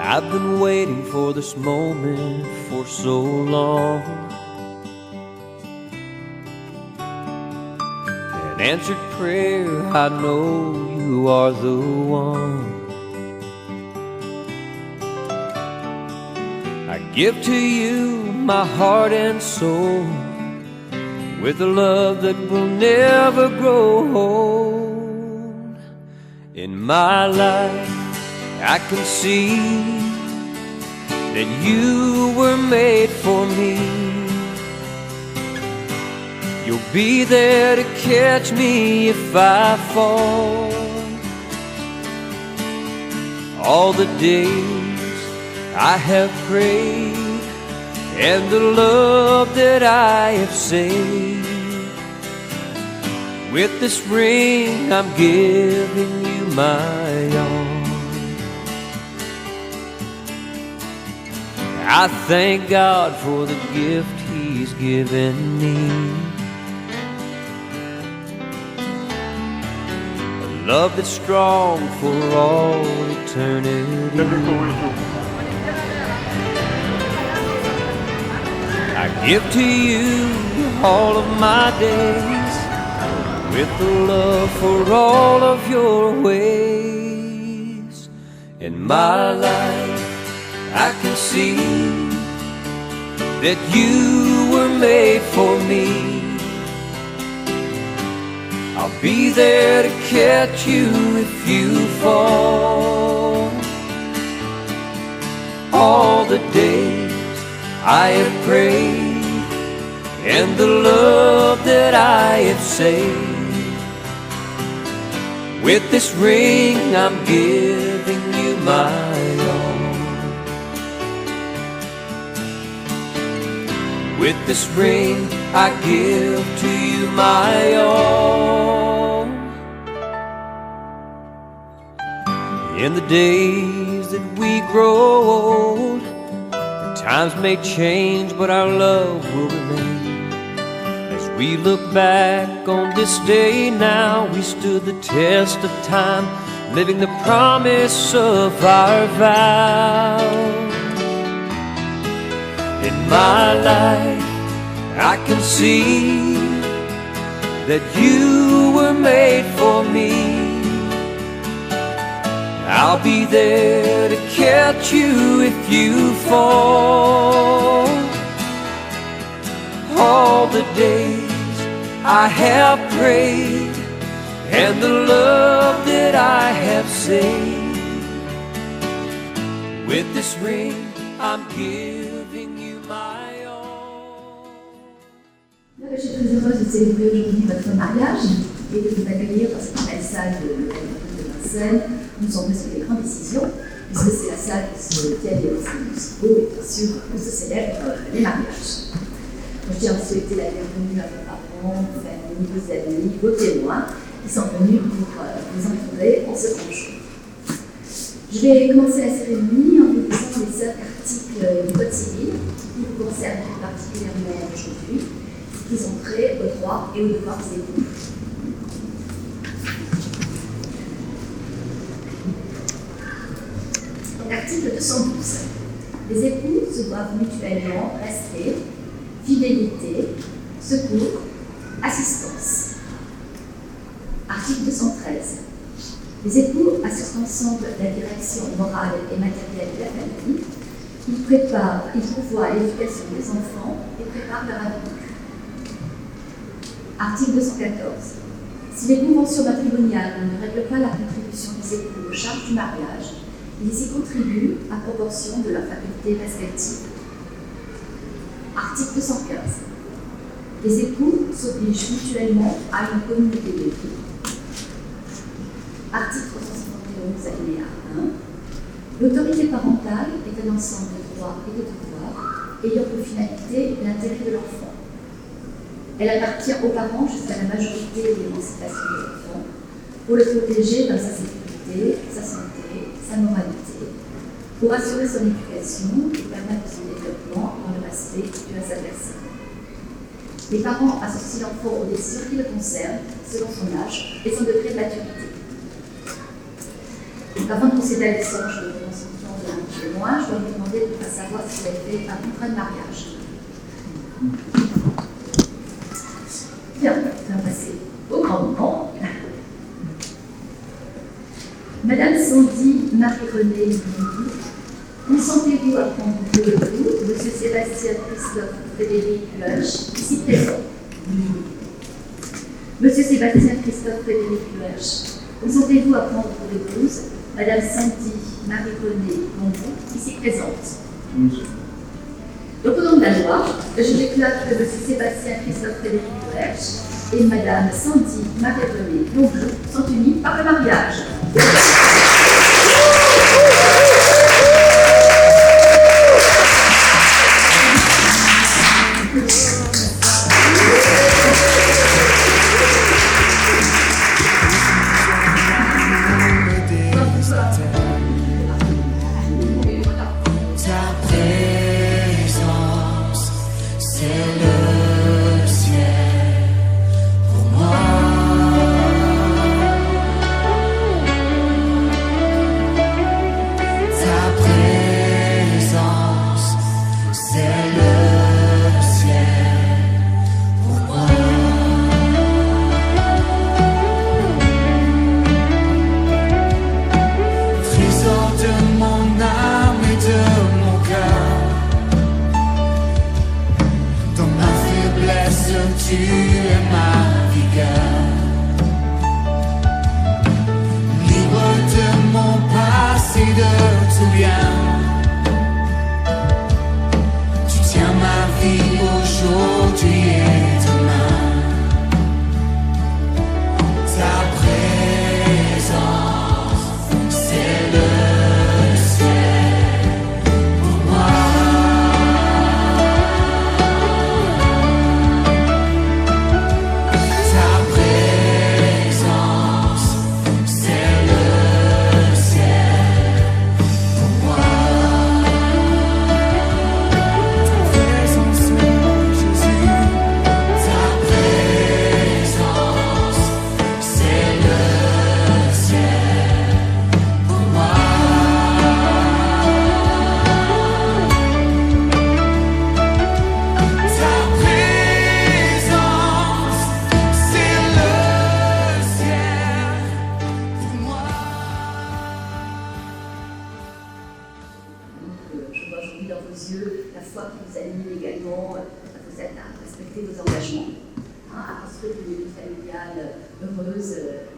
I've been waiting for this moment for so long. An answered prayer, I know you are the one. I give to you my heart and soul, with a love that will never grow old. In my life I can see that you were made for me. You'll be there to catch me if I fall. All the days I have prayed, and the love that I have saved, with this ring I'm giving you my all. I thank God for the gift He's given me, a love that's strong for all eternity. I give to you all of my days, with the love for all of your ways. In my life I can see that you were made for me. I'll be there to catch you if you fall. All the days I have prayed, and the love that I have saved, with this ring I'm giving you my all. With this ring I give to you my all. In the days that we grow old, times may change, but our love will remain. As we look back on this day now, we stood the test of time, living the promise of our vow. In my life I can see that you were made for me. I'll be there to catch you if you fall. All the days I have prayed, and the love that I have saved, with this ring I'm giving you my all. Je suis très heureuse de célébrer aujourd'hui votre mariage et de vous accueillir dans cette belle salle de Vincennes. Nous sommes pris sur les grandes décisions, puisque c'est la salle qui se tient les enseignements musicaux et bien sûr où se célèbrent les mariages. Je tiens à vous souhaiter la bienvenue à vos parents, vos familles, vos amis, vos témoins qui sont venus pour vous entourer en ce grand jour. Je vais commencer la cérémonie en vous disant les 5 articles du Code civil qui vous concernent plus particulièrement aujourd'hui, qui sont trait aux droits et aux devoirs des époux. Article 212. Les époux se doivent mutuellement respect, fidélité, secours, assistance. Article 213. Les époux assurent ensemble la direction morale et matérielle de la famille. Ils pourvoient l'éducation des enfants et préparent leur avenir. Article 214. Si les conventions matrimoniales ne règlent pas la contribution des époux aux charges du mariage, ils y contribuent à proportion de leurs facultés respectives. Article 215. Les époux s'obligent mutuellement à une communauté de vie. Article 371, alinéa 1. L'autorité parentale est un ensemble de droits et de devoirs ayant pour finalité l'intérêt de l'enfant. Elle appartient aux parents jusqu'à la majorité et l'émancipation de l'enfant pour le protéger dans sa sécurité, sa santé, sa moralité, pour assurer son éducation et permettre son développement dans le respect de sa personne. Les parents associent l'enfant aux décisions qui le concernent selon son âge et son degré de maturité. Donc, avant de procéder à l'échange de consentement de Néanmoins, je dois vous demander de ne pas savoir si vous avez fait un contrat de mariage. Bien, on va passer au grand moment. Madame Sandy Marie-Renée Bourbou, consentez-vous à prendre pour époux Monsieur Sébastien Christophe Frédéric Luech, ici présent? Monsieur Sébastien Christophe Frédéric Luech, consentez-vous à prendre pour épouse Madame Sandy Marie-Renée Bourbou, ici présente? Donc, au nom de la loi, je déclare que Monsieur Sébastien Christophe Frédéric Luech et Madame Sandy Marie-Renée Bourbou sont unis par le mariage.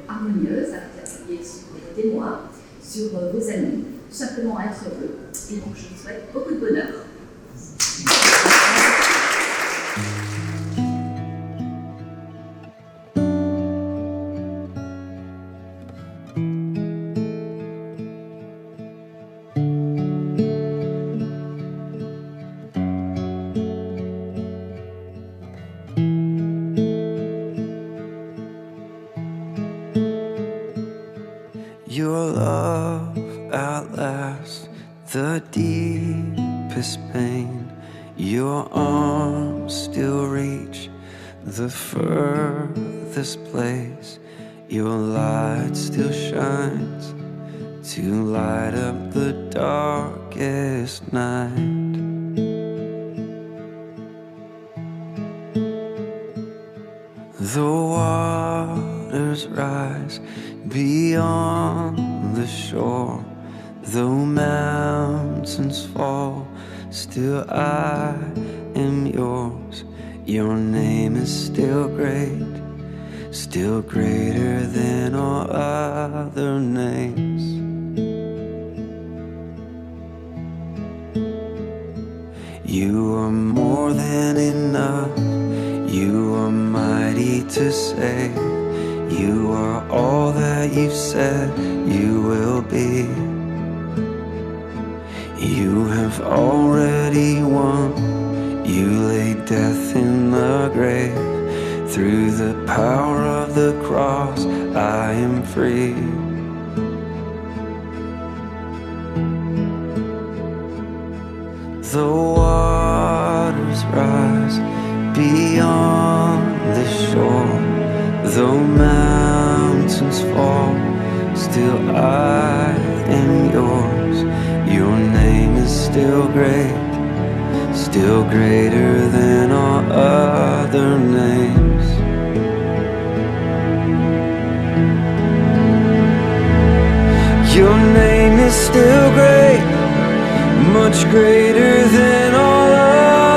Harmonieuse, à travailler sur vos témoins, sur vos amis, tout simplement à être heureux. Et donc, je vous souhaite beaucoup de bonheur. Your love outlasts the deepest pain. Your arms still reach the furthest place. Your light still shines to light up the darkest night. The waters rise beyond the shore, though mountains fall, still I am yours. Your name is still great, still greater than all other names. You are more than enough, you are mighty to save. You are all that you've said you will be. You have already won. You laid death in the grave. Through the power of the cross, I am free. The waters rise beyond the shore, though mountains fall, still I am yours. Your name is still great, still greater than all other names. Your name is still great, much greater than all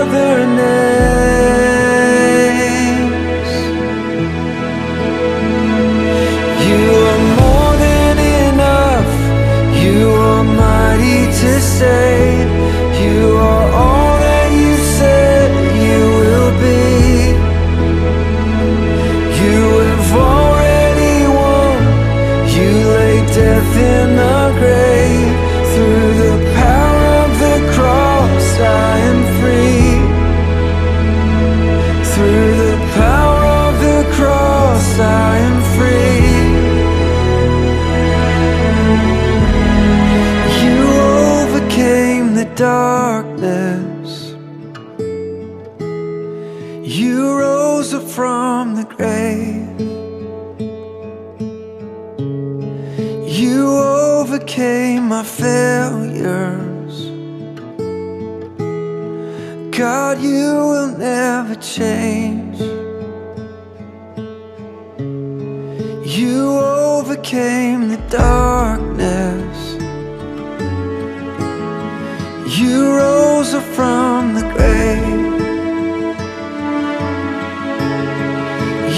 other names. You are more than enough, you are mighty to save. You are all that you said you will be. You have already won, you laid death in the grave. Through the power of the cross I am free. Through the power of the cross I am free. You overcame the darkness. You rose up from the grave. You overcame my failures. God, you will never change. You overcame the darkness. You rose up from the grave.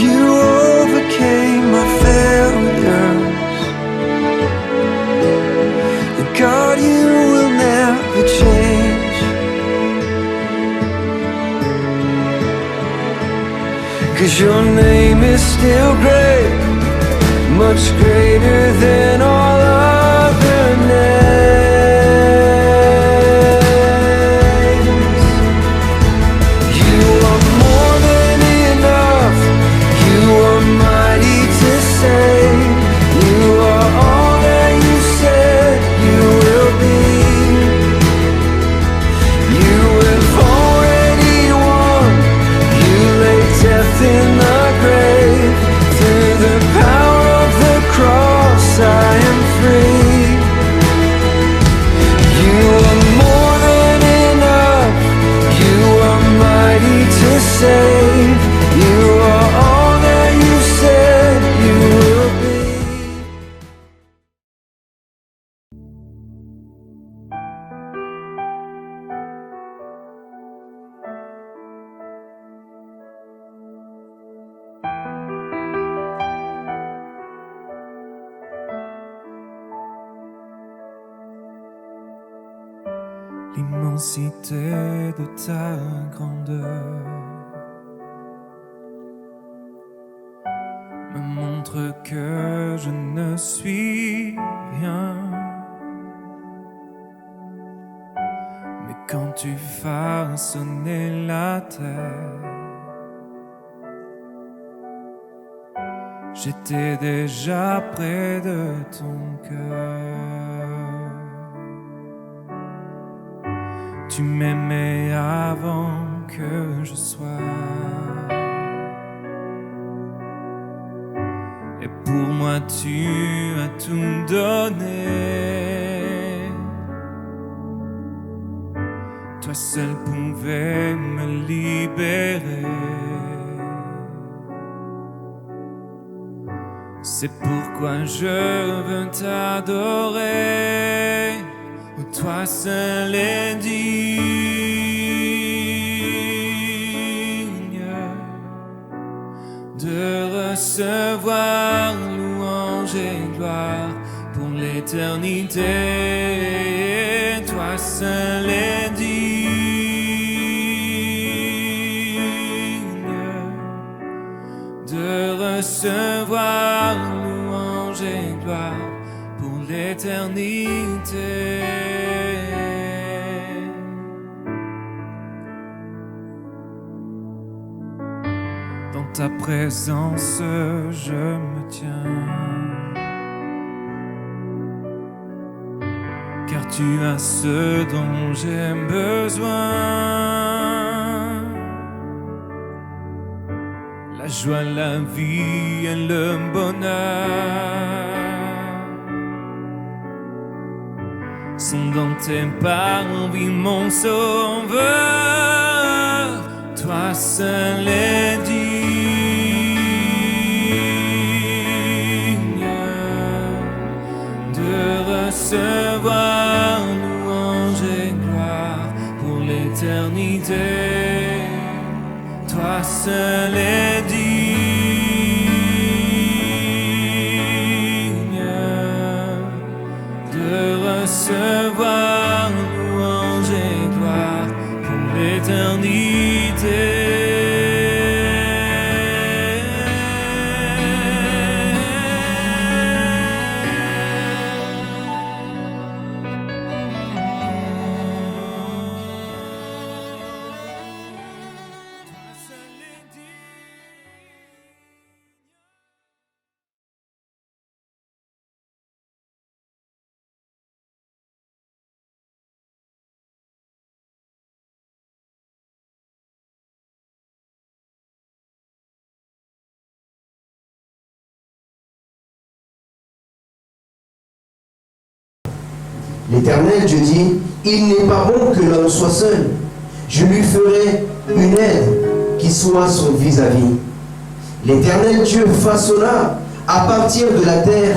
You overcame my failures. God, you will never change. 'Cause your name is still great, much greater than all other names. You are more than enough, you are mighty to save. You are all that you said you will be. You have already won, you laid death in the grave. Through the power of the cross I am free. You are more than enough, you are mighty to save. You are all that you said you will be. L'immensité de ta grandeur me montre que je ne suis rien. Mais quand tu façonnais la terre, j'étais déjà près de ton cœur. Tu m'aimais avant que je sois. Et pour moi tu as tout donné. Toi seul pouvais me libérer. C'est pourquoi je veux t'adorer. Toi seul est digne de recevoir louange et gloire pour l'éternité. Toi seul est digne de recevoir louange et gloire pour l'éternité. Dans ta présence, je me tiens, car tu as ce dont j'ai besoin. La joie, la vie et le bonheur sont dans tes parvis, mon sauveur. Toi seul es digne de recevoir louange et gloire pour l'éternité. Toi seul es digne de recevoir louange et gloire pour l'éternité. L'Éternel Dieu dit, il n'est pas bon que l'homme soit seul. Je lui ferai une aide qui soit son vis-à-vis. L'Éternel Dieu façonna à partir de la terre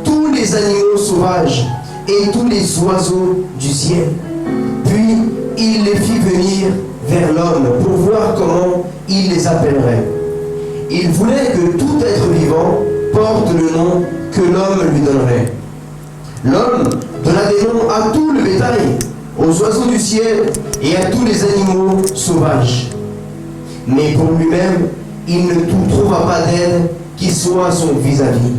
tous les animaux sauvages et tous les oiseaux du ciel. Puis il les fit venir vers l'homme pour voir comment il les appellerait. Il voulait que tout être vivant porte le nom que l'homme lui donnerait. L'homme donna des noms à tout le bétail, aux oiseaux du ciel et à tous les animaux sauvages. Mais pour lui-même, il ne trouva pas d'aide qui soit son vis-à-vis.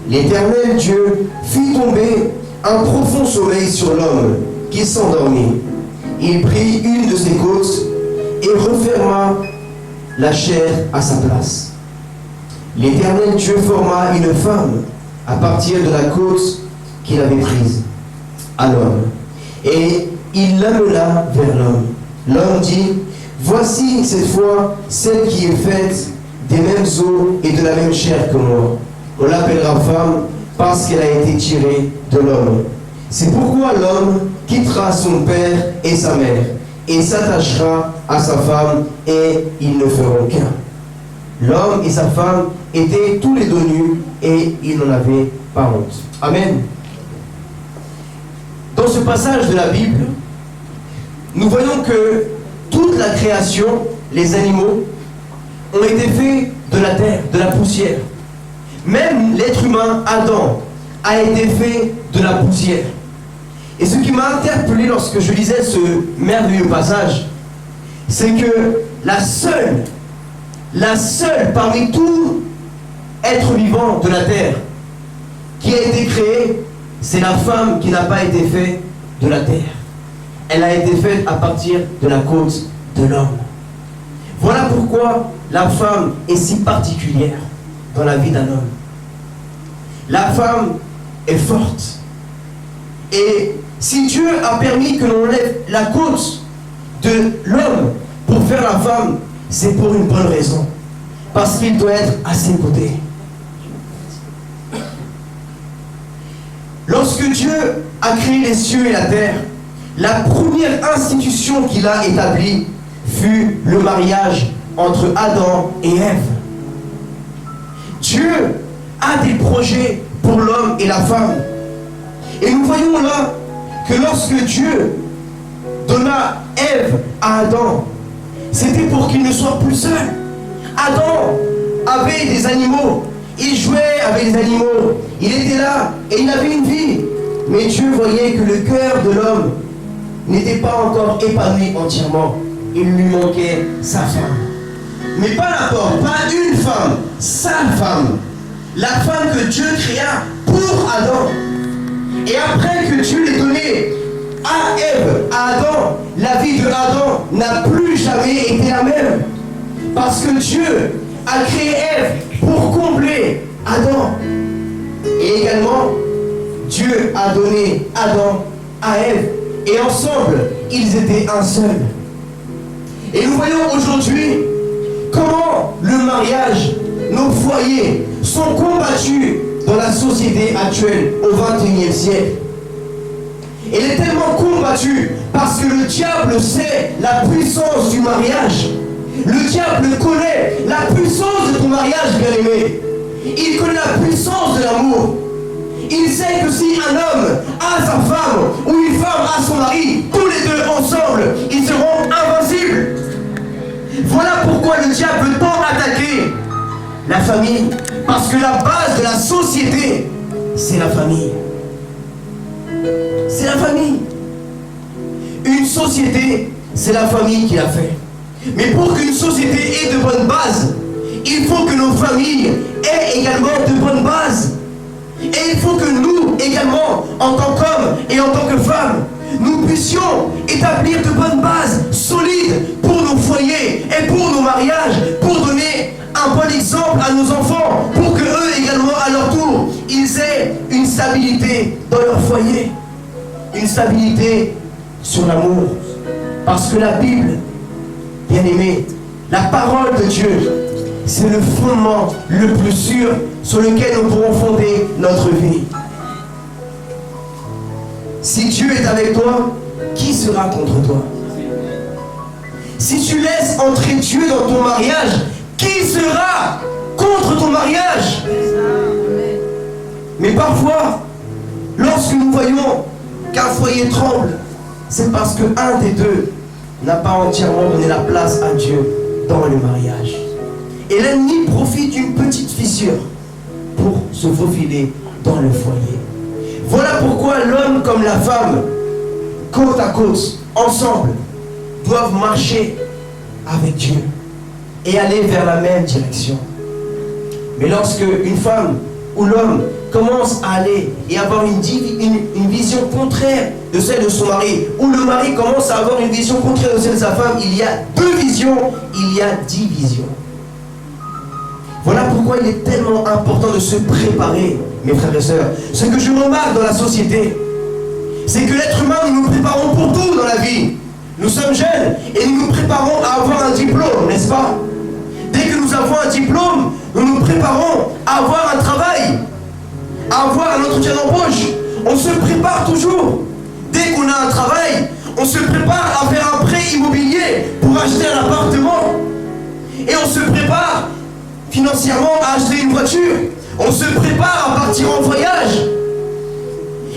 L'Éternel Dieu fit tomber un profond sommeil sur l'homme qui s'endormit. Il prit une de ses côtes et referma la chair à sa place. L'Éternel Dieu forma une femme à partir de la côte qu'il avait prise à l'homme, et il l'amena vers l'homme. L'homme dit, voici cette fois celle qui est faite des mêmes os et de la même chair que moi. On l'appellera femme parce qu'elle a été tirée de l'homme. C'est pourquoi l'homme quittera son père et sa mère et s'attachera à sa femme, et ils ne feront qu'un. L'homme et sa femme étaient tous les deux nus et ils n'en avaient pas honte. Amen. Dans ce passage de la Bible, nous voyons que toute la création, les animaux, ont été faits de la terre, de la poussière. Même l'être humain, Adam, a été fait de la poussière. Et ce qui m'a interpellé lorsque je lisais ce merveilleux passage, c'est que la seule parmi tous êtres vivants de la terre qui a été créée, c'est la femme qui n'a pas été faite de la terre. Elle a été faite à partir de la côte de l'homme. Voilà pourquoi la femme est si particulière dans la vie d'un homme. La femme est forte. Et si Dieu a permis que l'on lève la côte de l'homme pour faire la femme, c'est pour une bonne raison. Parce qu'il doit être à ses côtés. Lorsque Dieu a créé les cieux et la terre, la première institution qu'il a établie fut le mariage entre Adam et Ève. Dieu a des projets pour l'homme et la femme. Et nous voyons là que lorsque Dieu donna Ève à Adam, c'était pour qu'il ne soit plus seul. Adam avait des animaux. Il jouait avec les animaux, il était là et il avait une vie. Mais Dieu voyait que le cœur de l'homme n'était pas encore épanoui entièrement. Il lui manquait sa femme. Mais pas n'importe, pas une femme, sa femme. La femme que Dieu créa pour Adam. Et après que Dieu l'ait donnée à Ève, à Adam, la vie de Adam n'a plus jamais été la même. Parce que Dieu a créé Ève pour combler Adam. Et également, Dieu a donné Adam à Ève. Et ensemble, ils étaient un seul. Et nous voyons aujourd'hui comment le mariage, nos foyers sont combattus dans la société actuelle au XXIe siècle. Elle est tellement combattue parce que le diable sait la puissance du mariage. Le diable connaît la puissance de ton mariage, bien-aimé. Il connaît la puissance de l'amour. Il sait que si un homme a sa femme ou une femme a son mari, tous les deux ensemble, ils seront invincibles. Voilà pourquoi le diable veut tant attaquer la famille. Parce que la base de la société, c'est la famille. C'est la famille. Une société, c'est la famille qui l'a fait. Mais pour qu'une société ait de bonnes bases, il faut que nos familles aient également de bonnes bases. Et il faut que nous, également, en tant qu'hommes et en tant que femmes, nous puissions établir de bonnes bases solides pour nos foyers et pour nos mariages, pour donner un bon exemple à nos enfants, pour que eux également, à leur tour, ils aient une stabilité dans leur foyer, une stabilité sur l'amour. Parce que la Bible, bien aimé, la parole de Dieu, c'est le fondement le plus sûr sur lequel nous pourrons fonder notre vie. Si Dieu est avec toi, qui sera contre toi? Si tu laisses entrer Dieu dans ton mariage, qui sera contre ton mariage? Mais parfois, lorsque nous voyons qu'un foyer tremble, c'est parce qu'un des deux n'a pas entièrement donné la place à Dieu dans le mariage. Et l'ennemi profite d'une petite fissure pour se faufiler dans le foyer. Voilà pourquoi l'homme comme la femme, côte à côte, ensemble, doivent marcher avec Dieu et aller vers la même direction. Mais lorsque une femme ou l'homme commence à aller et avoir une vision contraire de celle de son mari, ou le mari commence à avoir une vision contraire de celle de sa femme, il y a deux visions, il y a division. Voilà pourquoi il est tellement important de se préparer, mes frères et sœurs. Ce que je remarque dans la société, c'est que l'être humain, nous nous préparons pour tout dans la vie. Nous sommes jeunes et nous nous préparons à avoir un diplôme, n'est-ce pas? Dès que nous avons un diplôme, nous nous préparons à avoir un travail, à avoir un entretien d'embauche. On se prépare toujours. Dès qu'on a un travail, on se prépare à faire un prêt immobilier pour acheter un appartement. Et on se prépare financièrement à acheter une voiture. On se prépare à partir en voyage.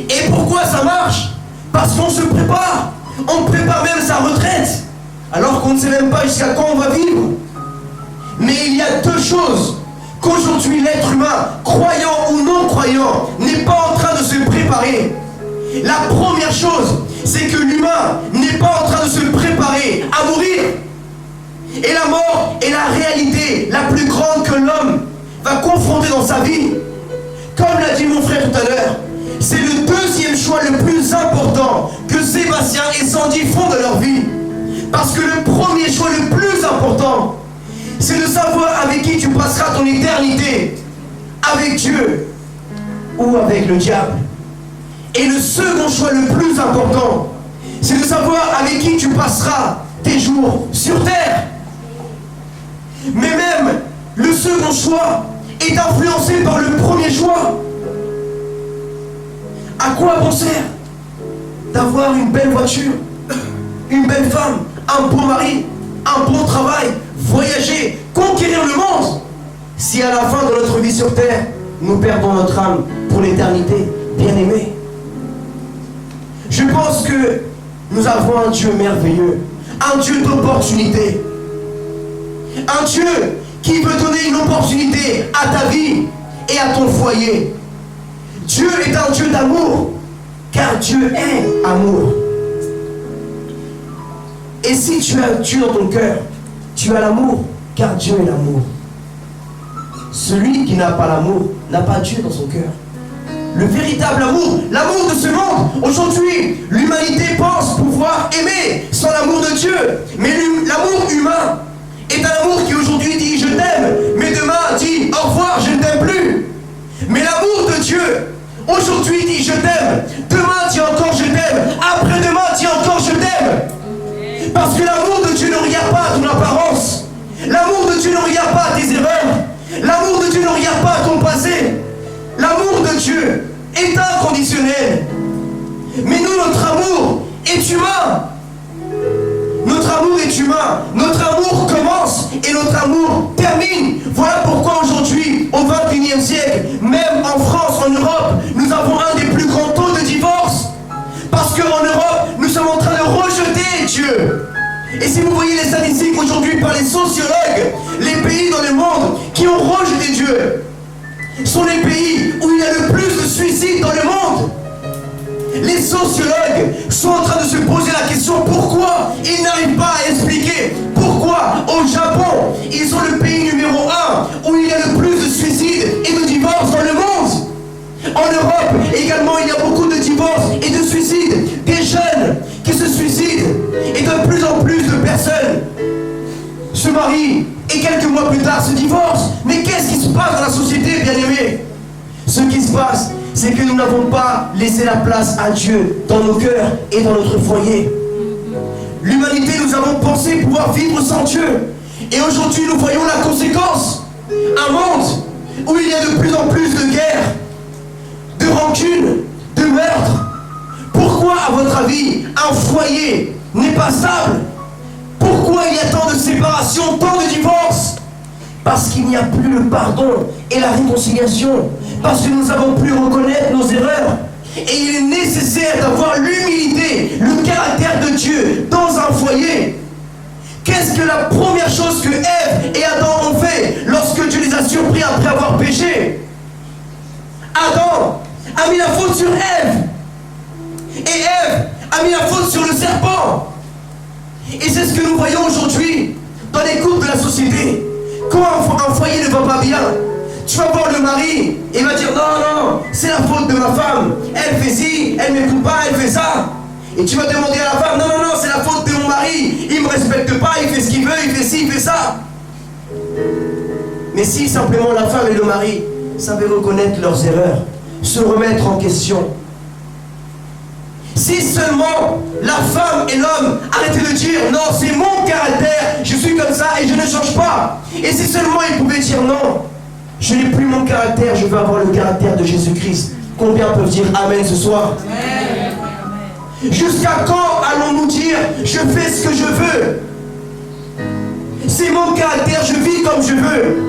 Et pourquoi ça marche? Parce qu'on se prépare. On prépare même sa retraite, alors qu'on ne sait même pas jusqu'à quand on va vivre. Mais il y a deux choses qu'aujourd'hui l'être humain, croyant ou non croyant, n'est pas en train de se préparer. La première chose, c'est que l'humain n'est pas en train de se préparer à mourir. Et la mort est la réalité la plus grande que l'homme va confronter dans sa vie. Comme l'a dit mon frère tout à l'heure, c'est le deuxième choix le plus important que Sébastien et Sandy font de leur vie. Parce que le premier choix le plus important, c'est de savoir avec qui tu passeras ton éternité. Avec Dieu ou avec le diable. Et le second choix le plus important, c'est de savoir avec qui tu passeras tes jours sur terre. Mais même le second choix est influencé par le premier choix. À quoi bon sert d'avoir une belle voiture, une belle femme, un beau mari, un bon travail, voyager, conquérir le monde, si à la fin de notre vie sur terre, nous perdons notre âme pour l'éternité, bien-aimés? Je pense que nous avons un Dieu merveilleux, un Dieu d'opportunité, un Dieu qui veut donner une opportunité à ta vie et à ton foyer. Dieu est un Dieu d'amour, car Dieu est amour. Et si tu as Dieu dans ton cœur, tu as l'amour, car Dieu est l'amour. Celui qui n'a pas l'amour n'a pas Dieu dans son cœur. Le véritable amour, l'amour de ce monde. Aujourd'hui, l'humanité pense pouvoir aimer sans l'amour de Dieu. Mais l'amour humain est un amour qui aujourd'hui dit je t'aime, mais demain dit au revoir, je ne t'aime plus. Mais l'amour de Dieu aujourd'hui dit je t'aime, demain dit encore je t'aime, après-demain dit encore je t'aime. Parce que l'amour de Dieu ne regarde pas à ton apparence. L'amour de Dieu ne regarde pas à tes erreurs. L'amour de Dieu ne regarde pas à ton passé. L'amour de Dieu est inconditionnel. Mais nous, notre amour est humain. Notre amour est humain. Notre amour commence et notre amour termine. Voilà pourquoi aujourd'hui, au XXIe siècle, même en France, en Europe, nous avons un des plus grands taux de divorce. Parce qu'en Europe, nous sommes en train de rejeter Dieu. Et si vous voyez les statistiques aujourd'hui par les sociologues, les pays dans le monde qui ont rejeté Dieu sont les pays où il y a le plus de suicides dans le monde. Les sociologues sont en train de se poser la question pourquoi ils n'arrivent pas à expliquer pourquoi au Japon ils sont le pays numéro 1 où il y a le plus de suicides et de divorces dans le monde. En Europe également il y a beaucoup de divorces et de suicides, des jeunes qui se suicident et de plus en plus de personnes se marient et quelques mois plus tard se divorcent. Mais qu'est-ce qui se passe dans la société, bien-aimés? Ce qui se passe, c'est que nous n'avons pas laissé la place à Dieu dans nos cœurs et dans notre foyer. L'humanité, nous avons pensé pouvoir vivre sans Dieu. Et aujourd'hui, nous voyons la conséquence. Un monde où il y a de plus en plus de guerres, de rancunes, de meurtres. Pourquoi, à votre avis, un foyer n'est pas stable? Pourquoi il y a tant de séparations, tant de divorces? Parce qu'il n'y a plus le pardon et la réconciliation. Parce que nous n'avons plus reconnaître nos erreurs. Et il est nécessaire d'avoir l'humilité, le caractère de Dieu dans un foyer. Qu'est-ce que la première chose que Ève et Adam ont fait lorsque Dieu les a surpris après avoir péché? Adam a mis la faute sur Ève. Et Ève a mis la faute sur le serpent. Et c'est ce que nous voyons aujourd'hui dans les couples de la société. Quand un foyer ne va pas bien, tu vas voir le mari et il va dire non, c'est la faute de ma femme. Elle fait ci, elle ne m'écoute pas, elle fait ça. Et tu vas demander à la femme, non, c'est la faute de mon mari. Il ne me respecte pas, il fait ce qu'il veut, il fait ci, il fait ça. Mais si simplement la femme et le mari savaient reconnaître leurs erreurs, se remettre en question. Si seulement la femme et l'homme arrêtaient de dire non, c'est mon caractère, je suis comme ça et je ne change pas. Et si seulement ils pouvaient dire non, je n'ai plus mon caractère, je veux avoir le caractère de Jésus-Christ. Combien peuvent dire amen ce soir? Amen. Jusqu'à quand allons-nous dire je fais ce que je veux? C'est mon caractère, je vis comme je veux.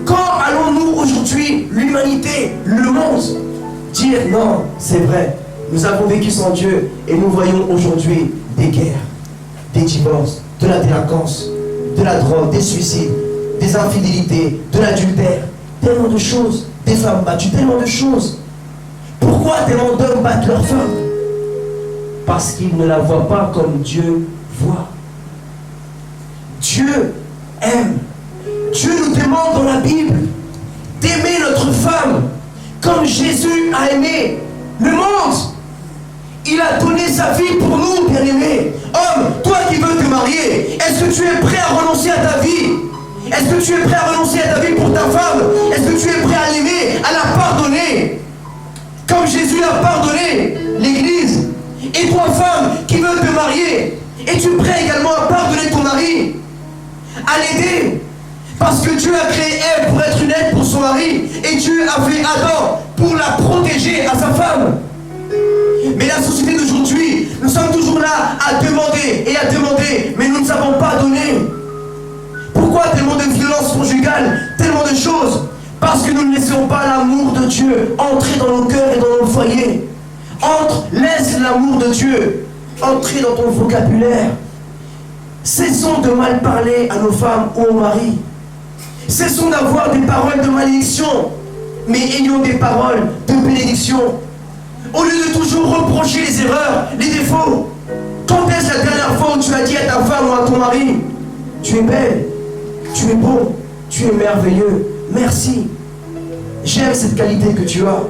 Quand allons-nous aujourd'hui, l'humanité, le monde, dire non, c'est vrai? Nous avons vécu sans Dieu et nous voyons aujourd'hui des guerres, des divorces, de la délinquance, de la drogue, des suicides, des infidélités, de l'adultère, tellement de choses, des femmes battues, tellement de choses. Pourquoi tellement d'hommes battent leurs femmes? Parce qu'ils ne la voient pas comme Dieu voit. Dieu aime. Dieu nous demande dans la Bible d'aimer notre femme comme Jésus a aimé le monde. Il a donné sa vie pour nous, bien-aimés. Homme, toi qui veux te marier, est-ce que tu es prêt à renoncer à ta vie? Est-ce que tu es prêt à renoncer à ta vie pour ta femme? Est-ce que tu es prêt à l'aimer, à la pardonner comme Jésus a pardonné l'Église? Et toi, femme qui veux te marier, es-tu prêt également à pardonner ton mari? À l'aider? Parce que Dieu a créé Ève pour être une aide pour son mari. Et Dieu a fait Adam pour la protéger à sa femme. Mais la société d'aujourd'hui, nous sommes toujours là à demander et à demander, mais nous ne savons pas donner. Pourquoi tellement de violence conjugale, tellement de choses? Parce que nous ne laissons pas l'amour de Dieu entrer dans nos cœurs et dans nos foyers. Laisse l'amour de Dieu entrer dans ton vocabulaire. Cessons de mal parler à nos femmes ou aux maris. Cessons d'avoir des paroles de malédiction, mais ayons des paroles de bénédiction. Au lieu de toujours reprocher les erreurs, les défauts. Quand est-ce la dernière fois où tu as dit à ta femme ou à ton mari, tu es belle, tu es beau, tu es merveilleux, merci. J'aime cette qualité que tu as.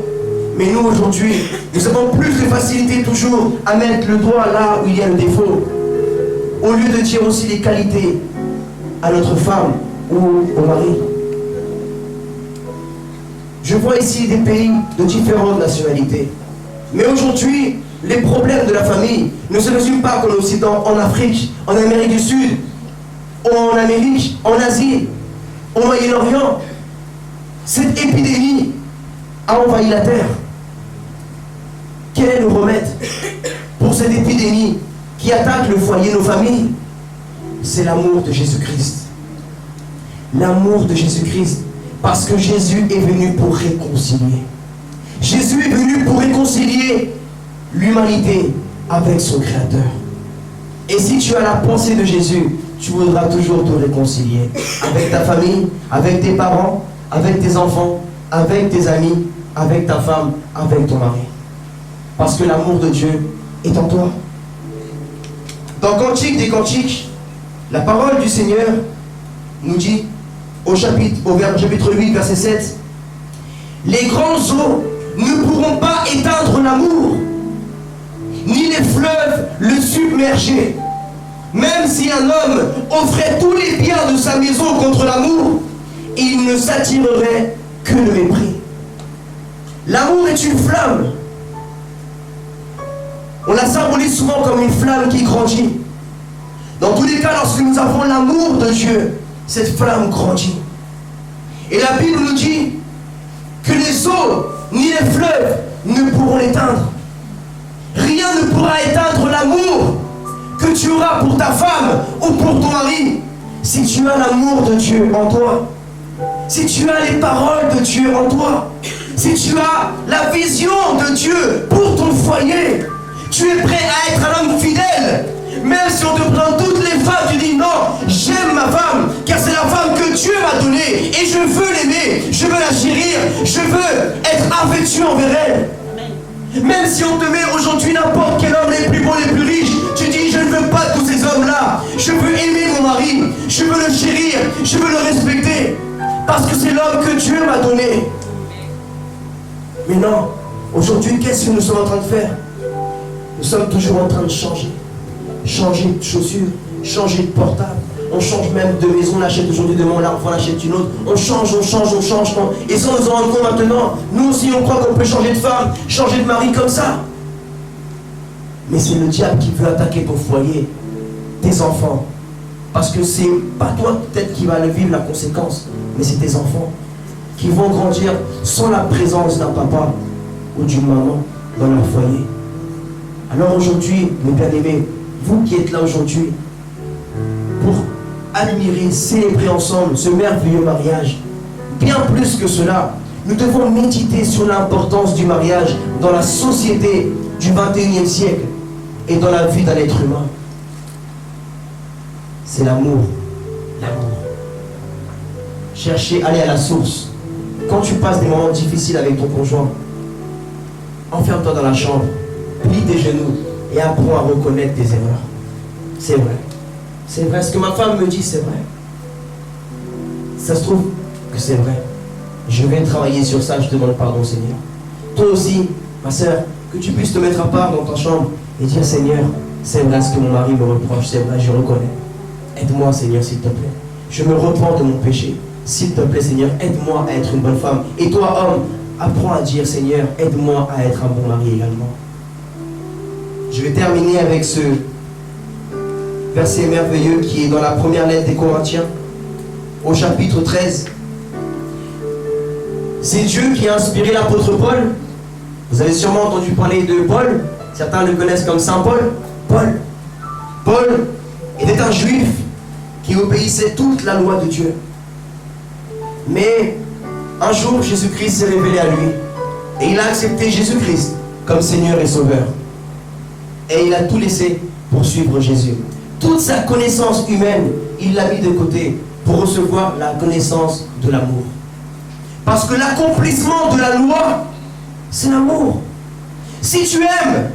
Mais nous aujourd'hui, nous avons plus de facilité toujours à mettre le doigt là où il y a le défaut. Au lieu de dire aussi les qualités à notre femme ou au mari. Je vois ici des pays de différentes nationalités. Mais aujourd'hui, les problèmes de la famille ne se résument pas qu'en Occident, en Afrique, en Amérique du Sud, en Amérique, en Asie, au Moyen-Orient. Cette épidémie a envahi la terre. Quel est le remède pour cette épidémie qui attaque le foyer, nos familles? C'est l'amour de Jésus-Christ. L'amour de Jésus-Christ. Parce que Jésus est venu pour réconcilier. Jésus est venu pour réconcilier l'humanité avec son Créateur. Et si tu as la pensée de Jésus, tu voudras toujours te réconcilier avec ta famille, avec tes parents, avec tes enfants, avec tes amis, avec ta femme, avec ton mari. Parce que l'amour de Dieu est en toi. Dans Cantique des Cantiques, la parole du Seigneur nous dit au chapitre 8, verset 7, « Les grands eaux ne pourront pas éteindre l'amour, ni les fleuves le submerger. Même si un homme offrait tous les biens de sa maison contre l'amour, il ne s'attirerait que le mépris. » L'amour est une flamme. On la symbolise souvent comme une flamme qui grandit. Dans tous les cas, lorsque nous avons l'amour de Dieu, cette flamme grandit. Et la Bible nous dit que les eaux ni les fleuves ne pourront l'éteindre. Rien ne pourra éteindre l'amour que tu auras pour ta femme ou pour ton mari. Si tu as l'amour de Dieu en toi, si tu as les paroles de Dieu en toi, si tu as la vision de Dieu pour ton foyer, tu es prêt à être un homme fidèle. Même si on te prend toutes les femmes, tu dis non, j'aime ma femme, car c'est la femme que Dieu m'a donnée, et je veux l'aimer, je veux la chérir, je veux être affectueux envers elle. Même si on te met aujourd'hui n'importe quel homme, les plus beaux, les plus riches, tu dis je ne veux pas tous ces hommes-là, je veux aimer mon mari, je veux le chérir, je veux le respecter, parce que c'est l'homme que Dieu m'a donné. Mais non, aujourd'hui, qu'est-ce que nous sommes en train de faire? Nous sommes toujours en train de changer. Changer de chaussures, changer de portable. On change même de maison, on achète aujourd'hui, demain on achète une autre. On change. Et sans nous en rendre compte maintenant, nous aussi on croit qu'on peut changer de femme, changer de mari comme ça. Mais c'est le diable qui veut attaquer ton foyer, tes enfants. Parce que c'est pas toi peut-être qui va le vivre la conséquence, mais c'est tes enfants qui vont grandir sans la présence d'un papa ou d'une maman dans leur foyer. Alors aujourd'hui, mes bien-aimés, vous qui êtes là aujourd'hui, pour admirer, célébrer ensemble ce merveilleux mariage, bien plus que cela, nous devons méditer sur l'importance du mariage dans la société du 21e siècle et dans la vie d'un être humain. C'est l'amour. L'amour. Cherchez, allez à la source. Quand tu passes des moments difficiles avec ton conjoint, enferme-toi dans la chambre, plie tes genoux et apprends à reconnaître tes erreurs. C'est vrai. C'est vrai. Ce que ma femme me dit, c'est vrai. Ça se trouve que c'est vrai. Je vais travailler sur ça, je demande pardon, Seigneur. Toi aussi, ma soeur, que tu puisses te mettre à part dans ta chambre et dire, Seigneur, c'est vrai ce que mon mari me reproche, c'est vrai, je reconnais. Aide-moi, Seigneur, s'il te plaît. Je me repens de mon péché. S'il te plaît, Seigneur, aide-moi à être une bonne femme. Et toi, homme, apprends à dire, Seigneur, aide-moi à être un bon mari également. Je vais terminer avec ce verset merveilleux qui est dans la première lettre des Corinthiens, au chapitre 13. C'est Dieu qui a inspiré l'apôtre Paul. Vous avez sûrement entendu parler de Paul. Certains le connaissent comme Saint Paul. Paul était un juif qui obéissait toute la loi de Dieu. Mais un jour, Jésus-Christ s'est révélé à lui. Et il a accepté Jésus-Christ comme Seigneur et Sauveur. Et il a tout laissé pour suivre Jésus. Toute sa connaissance humaine, il l'a mis de côté pour recevoir la connaissance de l'amour. Parce que l'accomplissement de la loi, c'est l'amour. Si tu aimes,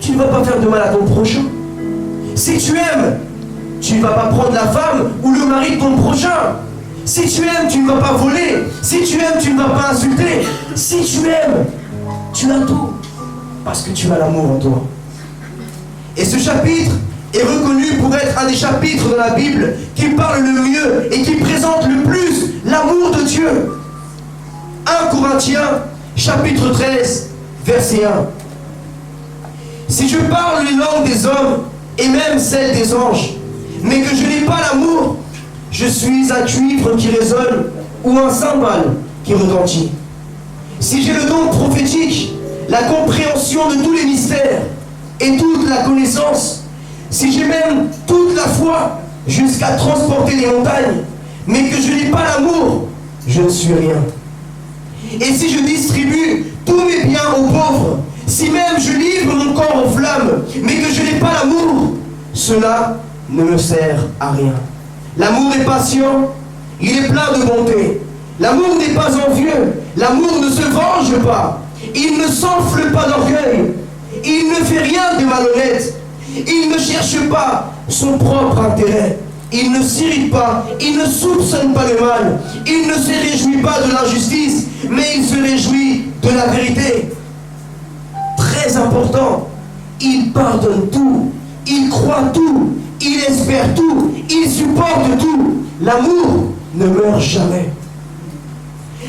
tu ne vas pas faire de mal à ton prochain. Si tu aimes, tu ne vas pas prendre la femme ou le mari de ton prochain. Si tu aimes, tu ne vas pas voler. Si tu aimes, tu ne vas pas insulter. Si tu aimes, tu as tout. Parce que tu as l'amour en toi. Et ce chapitre est reconnu pour être un des chapitres de la Bible qui parle le mieux et qui présente le plus l'amour de Dieu. 1 Corinthiens, chapitre 13, verset 1. Si je parle les langues des hommes et même celles des anges, mais que je n'ai pas l'amour, je suis un cuivre qui résonne ou un cymbale qui retentit. Si j'ai le don prophétique, la compréhension de tous les mystères et toute la connaissance, si j'ai même toute la foi jusqu'à transporter les montagnes, mais que je n'ai pas l'amour, je ne suis rien. Et si je distribue tous mes biens aux pauvres, si même je livre mon corps aux flammes, mais que je n'ai pas l'amour, cela ne me sert à rien. L'amour est patient, il est plein de bonté. L'amour n'est pas envieux, l'amour ne se venge pas, il ne s'enfle pas d'orgueil, il ne fait rien de malhonnête, il ne cherche pas son propre intérêt, il ne s'irrite pas, il ne soupçonne pas le mal, il ne se réjouit pas de l'injustice, mais il se réjouit de la vérité. Très important, il pardonne tout, il croit tout, il espère tout, il supporte tout. L'amour ne meurt jamais.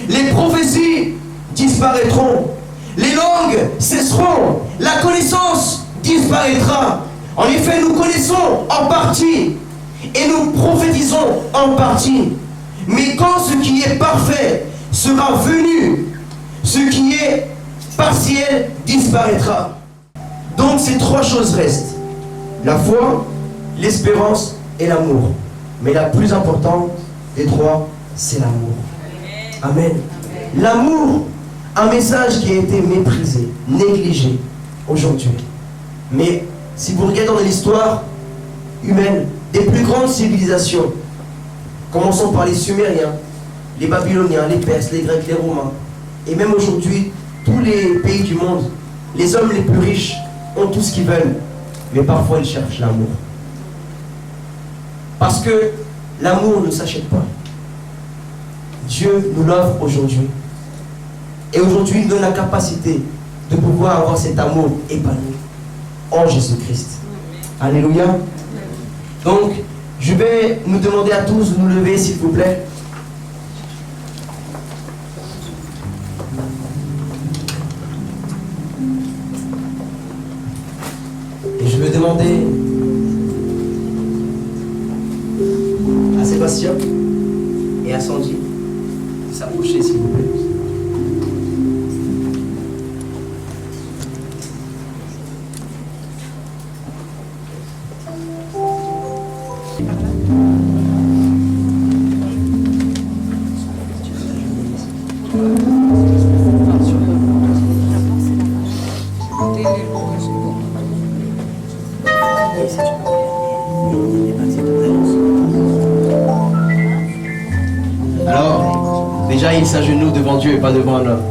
Les prophéties disparaîtront, les langues cesseront, la connaissance disparaîtra. En effet, nous connaissons en partie et nous prophétisons en partie. Mais quand ce qui est parfait sera venu, ce qui est partiel disparaîtra. Donc ces trois choses restent: la foi, l'espérance et l'amour. Mais la plus importante des trois, c'est l'amour. Amen. L'amour, un message qui a été méprisé, négligé aujourd'hui. Mais si vous regardez dans l'histoire humaine, des plus grandes civilisations, commençons par les Sumériens, les Babyloniens, les Perses, les Grecs, les Romains, et même aujourd'hui, tous les pays du monde, les hommes les plus riches ont tout ce qu'ils veulent, mais parfois ils cherchent l'amour. Parce que l'amour ne s'achète pas. Dieu nous l'offre aujourd'hui. Et aujourd'hui, il donne la capacité de pouvoir avoir cet amour épanoui en Jésus-Christ. Alléluia. Donc, je vais nous demander à tous de nous lever, s'il vous plaît. Et je vais demander à Sébastien et à Sandy de s'approcher, s'il vous plaît. Alors, déjà il s'agenouille devant Dieu et pas devant un homme.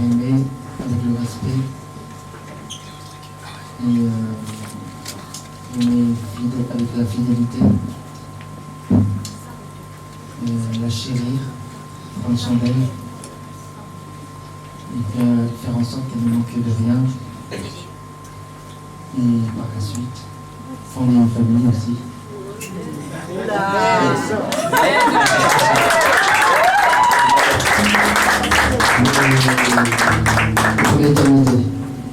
Aimer avec le respect et aimer avec la fidélité, la chérir, prendre soin d'elle et faire en sorte qu'elle ne manque de rien. Et par la suite, fonder une famille aussi. Pour l'éternité.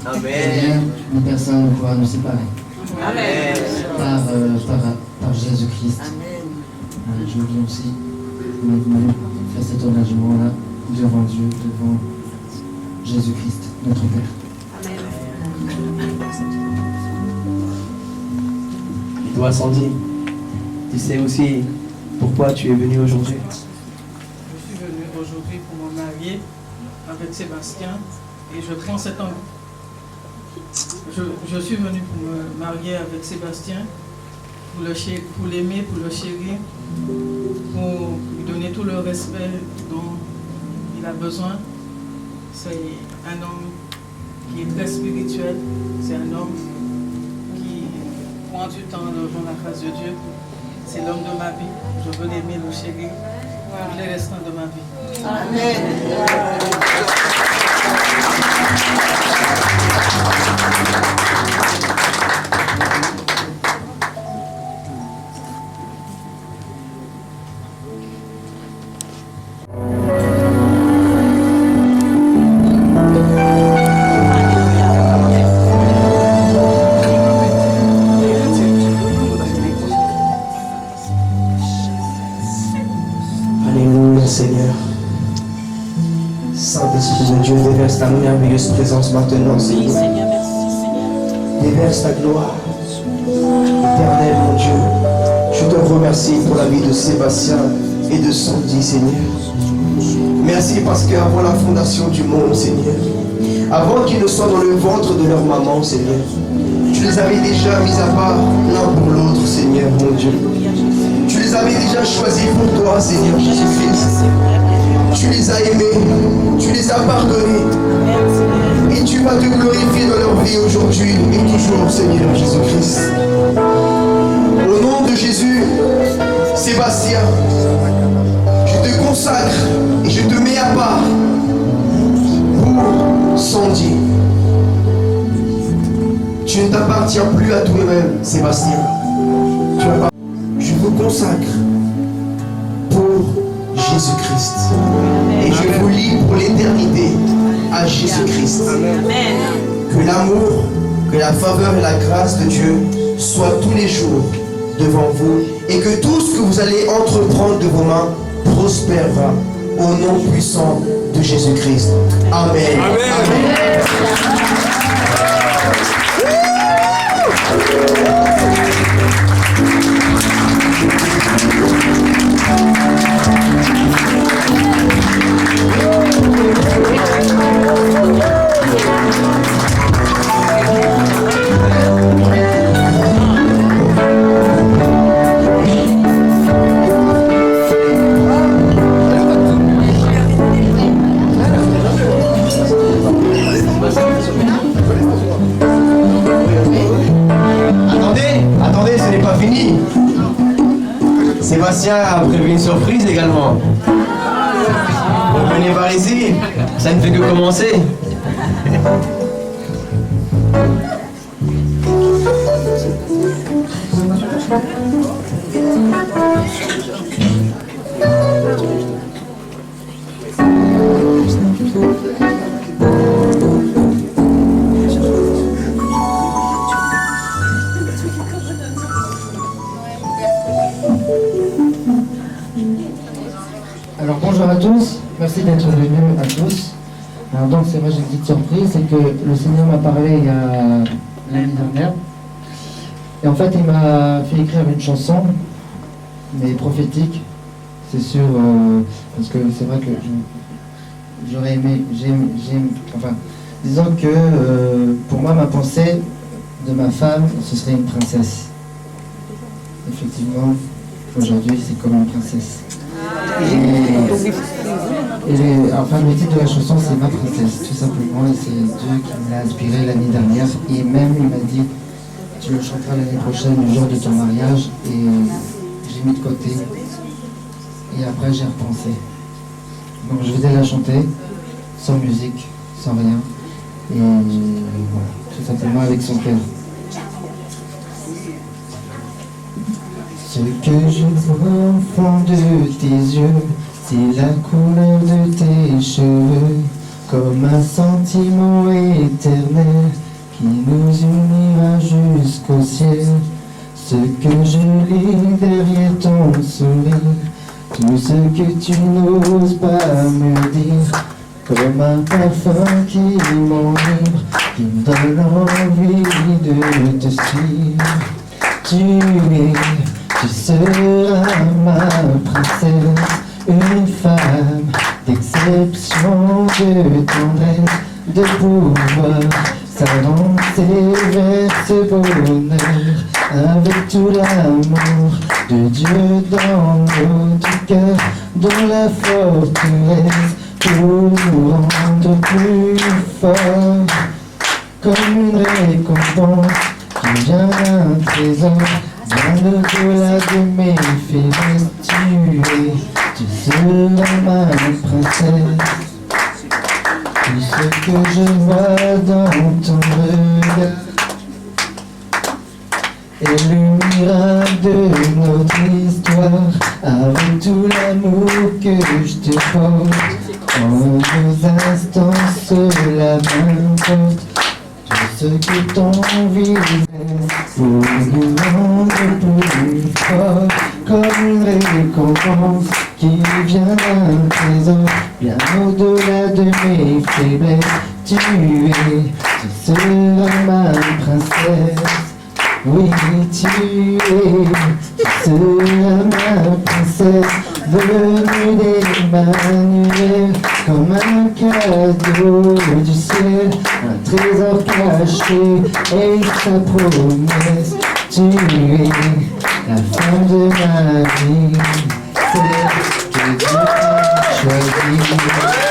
Amen. Une personne ne pourra nous séparer. Amen. Par Jésus-Christ. Amen. Je viens aussi maintenant faire cet engagement-là devant Dieu, devant Jésus-Christ, notre Père. Et toi, Sandy, tu sais aussi pourquoi tu es venu aujourd'hui? Je suis venue aujourd'hui pour me marier avec Sébastien et je prends cet engagement. Je suis venue pour me marier avec Sébastien, pour l'aimer, pour le chérir, pour lui donner tout le respect dont il a besoin. C'est un homme qui est très spirituel, c'est un homme qui prend du temps devant la face de Dieu. C'est l'homme de ma vie. Je veux l'aimer, le chérir pour les restants de ma vie. Amen. Alléluia, Seigneur. présence maintenant, Seigneur. Seigneur, merci, Seigneur. Déverse ta gloire. Éternel, mon Dieu, je te remercie pour la vie de Sébastien et de Sandy, Seigneur. Merci parce qu'avant la fondation du monde, Seigneur, avant qu'ils ne soient dans le ventre de leur maman, Seigneur, tu les avais déjà mis à part l'un pour l'autre, Seigneur, mon Dieu. Tu les avais déjà choisis pour toi, Seigneur Jésus-Christ. Tu les as aimés, tu les as pardonnés. Et tu vas te glorifier dans leur vie aujourd'hui et toujours, Seigneur Jésus-Christ. Au nom de Jésus, Sébastien, je te consacre et je te mets à part pour Sandy. Tu ne t'appartiens plus à toi-même, Sébastien. Je vous consacre pour Jésus-Christ. Et je vous lie pour l'éternité à Jésus-Christ. Que l'amour, que la faveur et la grâce de Dieu soient tous les jours devant vous et que tout ce que vous allez entreprendre de vos mains prospérera au nom puissant de Jésus-Christ. Amen. Amen. Attendez, ce n'est pas fini. Sébastien a prévu une surprise également. Venez par ici, ça ne fait que commencer. Alors bonjour à tous, merci d'être venus à tous. Alors donc c'est vrai, j'ai une petite surprise, c'est que le Seigneur m'a parlé il y a l'année dernière. Et en fait il m'a fait écrire une chanson, mais prophétique, c'est sûr, parce que c'est vrai que j'aurais aimé, enfin, disons que pour moi ma pensée de ma femme, ce serait une princesse. Effectivement, aujourd'hui c'est comme une princesse. Enfin, le titre de la chanson c'est Ma princesse, tout simplement, et c'est Dieu qui me l'a inspiré l'année dernière, et même il m'a dit tu le chanteras l'année prochaine, le jour de ton mariage, et j'ai mis de côté, et après j'ai repensé. Donc je vais la chanter, sans musique, sans rien, et voilà, tout simplement avec son cœur. Ce que je vois au fond de tes yeux, c'est la couleur de tes cheveux, comme un sentiment éternel qui nous unira jusqu'au ciel. Ce que je lis derrière ton sourire, tout ce que tu n'oses pas me dire, comme un parfum qui m'enivre, qui me donne envie de te suivre. Tu seras ma princesse, une femme d'exception, de tendresse, de pouvoir s'avancer vers ce bonheur, avec tout l'amour de Dieu dans notre cœur, dans la forteresse, pour nous rendre plus forts, comme une récompense qui vient d'un trésor. Bien au-delà de mes faiblesses, tu seras ma princesse. Tout ce que je vois dans ton regard est le miracle de notre histoire, avec tout l'amour que je te porte. En nos instants, cela m'importe. Tout ce que ton vie pour nous rendre plus forts, comme une récompense qui vient d'un trésor, bien au-delà de mes faiblesses. tu seras ma princesse. Oui, tu seras ma princesse, venue d'Emmanuel, comme un cadeau du ciel, un trésor caché et sa promesse. Tu es la femme de ma vie, celle que Dieu a choisie.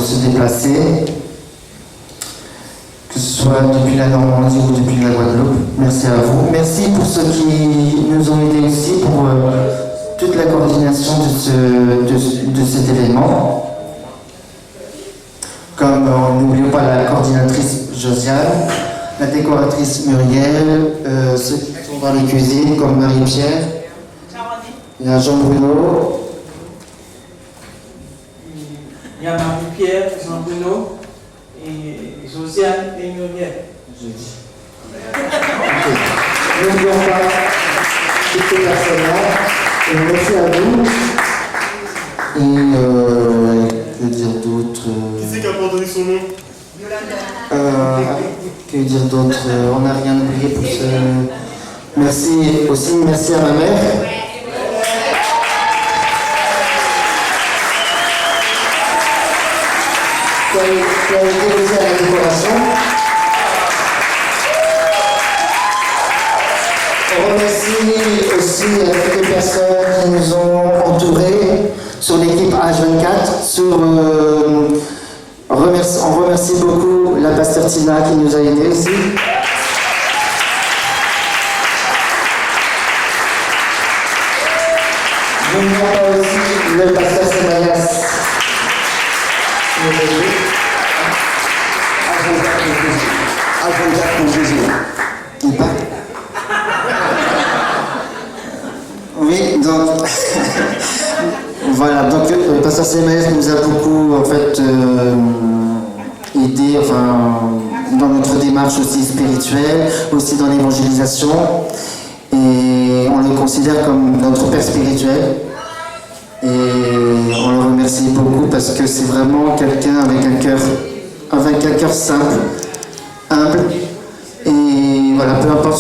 se déplacer, que ce soit depuis la Normandie ou depuis la Guadeloupe. Merci à vous. Merci pour ceux qui nous ont aidés aussi pour toute la coordination de cet événement. Comme n'oublions pas la coordinatrice Josiane, la décoratrice Muriel, ceux qui sont dans les cuisines comme Marie-Pierre, il y a Jean-Bruno. Il y a Marie-Pierre, Jean-Bruno, et Josiane et Muriel. N'oublions pas toutes ces personnes-là. Et merci à vous. Et que dire d'autre Qui c'est qui a pas donné son nom? Que dire d'autre On n'a rien oublié pour ce. Merci aussi, merci à ma mère. Qui a été aussi à la décoration. On remercie aussi toutes les personnes qui nous ont entourés sur l'équipe H24. On remercie beaucoup la pasteur Tina qui nous a aidés aussi. Je ne vois pas aussi le pasteur Semayas. Il part. Oui, donc voilà, donc le pasteur Semayas nous a beaucoup en fait aidé, dans notre démarche aussi spirituelle, aussi dans l'évangélisation, et on le considère comme notre père spirituel. Et on le remercie beaucoup parce que c'est vraiment quelqu'un avec un cœur simple, humble. Et voilà, peu importe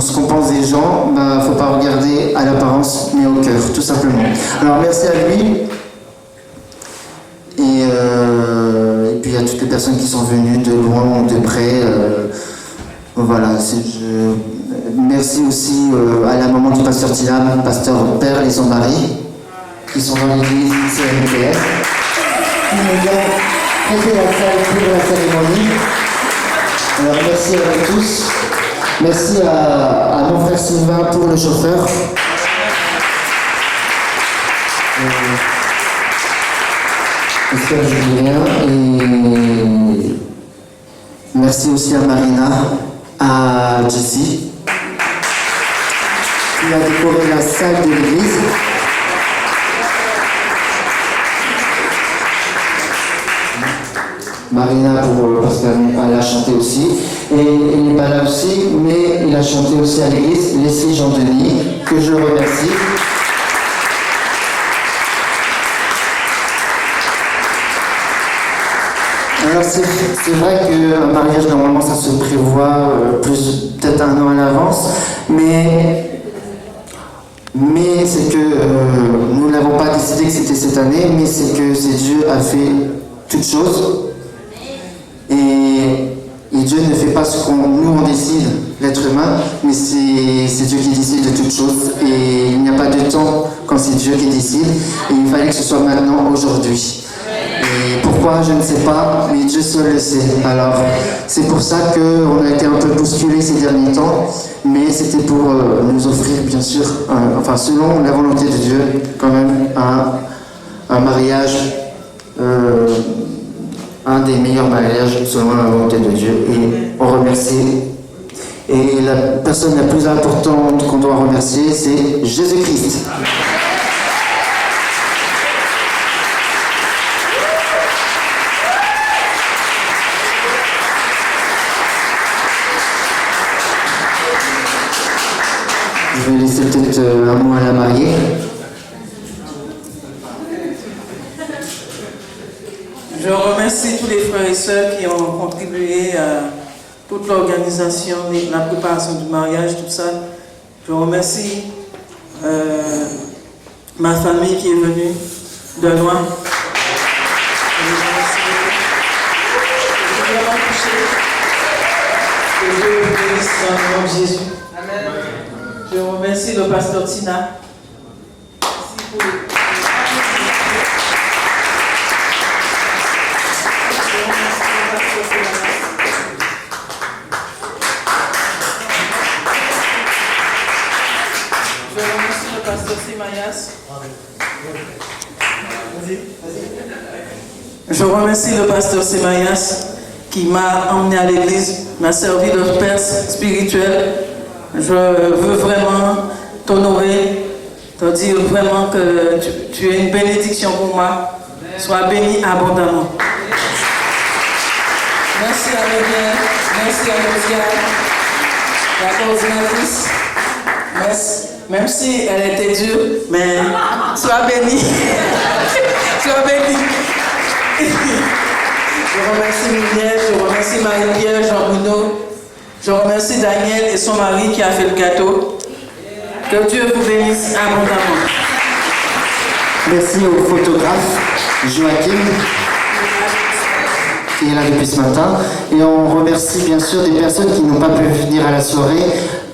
ce qu'on pense des gens, faut pas regarder à l'apparence, mais au cœur, tout simplement. Alors merci à lui. Et puis à toutes les personnes qui sont venues de loin ou de près. Voilà, merci aussi à la maman du pasteur Tilam, pasteur Perle et son mari, qui sont dans l'église CNPS, qui nous ont prêté la salle pour la cérémonie. Alors merci à vous tous. Merci à mon frère Sylvain pour le chauffeur. J'espère que je dis rien. Et merci aussi à Marina, à Jessie, qui a décoré la salle de l'église. Marina parce qu'elle a chanté aussi. Et il n'est pas là aussi, mais il a chanté aussi à l'église, Leslie Jean-Denis, que je remercie. Alors c'est vrai qu'un mariage, normalement, ça se prévoit peut-être un an à l'avance, mais c'est que nous n'avons pas décidé que c'était cette année, mais c'est que Dieu a fait toutes choses. Et Dieu ne fait pas ce qu'on nous décide, l'être humain, mais c'est Dieu qui décide de toutes choses. Et il n'y a pas de temps quand c'est Dieu qui décide. Et il fallait que ce soit maintenant, aujourd'hui. Et pourquoi, je ne sais pas, mais Dieu seul le sait. Alors, c'est pour ça qu'on a été un peu bousculés ces derniers temps, mais c'était pour nous offrir, bien sûr, selon la volonté de Dieu, quand même, un mariage, un des meilleurs mariages selon la volonté de Dieu. Et on remercie. Et la personne la plus importante qu'on doit remercier, c'est Jésus-Christ. Je vais laisser peut-être un mot à la mariée. Je remercie tous les frères et sœurs qui ont contribué à toute l'organisation, la préparation du mariage, tout ça. Je remercie ma famille qui est venue de loin. Je suis vraiment touchée. Que Dieu vous bénisse dans le nom de Jésus. Amen. Je remercie le pasteur Tina. Merci pour Semayas. Je remercie le pasteur Semayas qui m'a emmené à l'église, m'a servi de père spirituel. Je veux vraiment t'honorer, te dire vraiment que tu es une bénédiction pour moi. Sois béni abondamment. Merci à mes biens, merci à Mosia, la coordinatrice. Merci. Même si elle était dure, mais sois béni. Sois béni. Je remercie Miguel, je remercie Marie-Pierre, Jean-Bruno. Je remercie Daniel et son mari qui a fait le gâteau. Que Dieu vous bénisse abondamment. Merci au photographe Joachim qui est là depuis ce matin. Et on remercie bien sûr des personnes qui n'ont pas pu venir à la soirée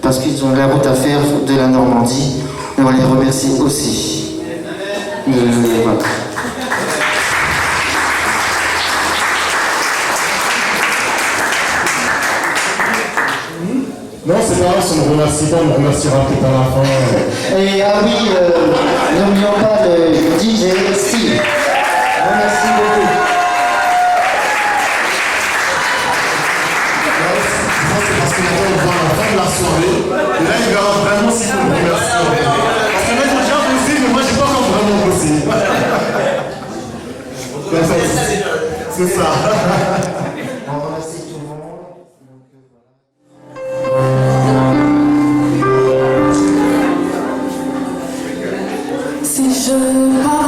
parce qu'ils ont la route à faire de la Normandie. Et on les remercie aussi. Voilà. Non, c'est pas grave, si on ne remercie pas, on remerciera peut-être à la fin. Et ah oui, n'oublions pas le DJ Steve. Merci beaucoup. Ça, c'est parce que maintenant, on voit à la fin de la soirée. Et là, il verra vraiment si on le remercie. Parce que là, j'ai déjà bossé, mais moi, j'ai pas encore vraiment bossé. C'est ça. On remercie tout le monde. Si je pars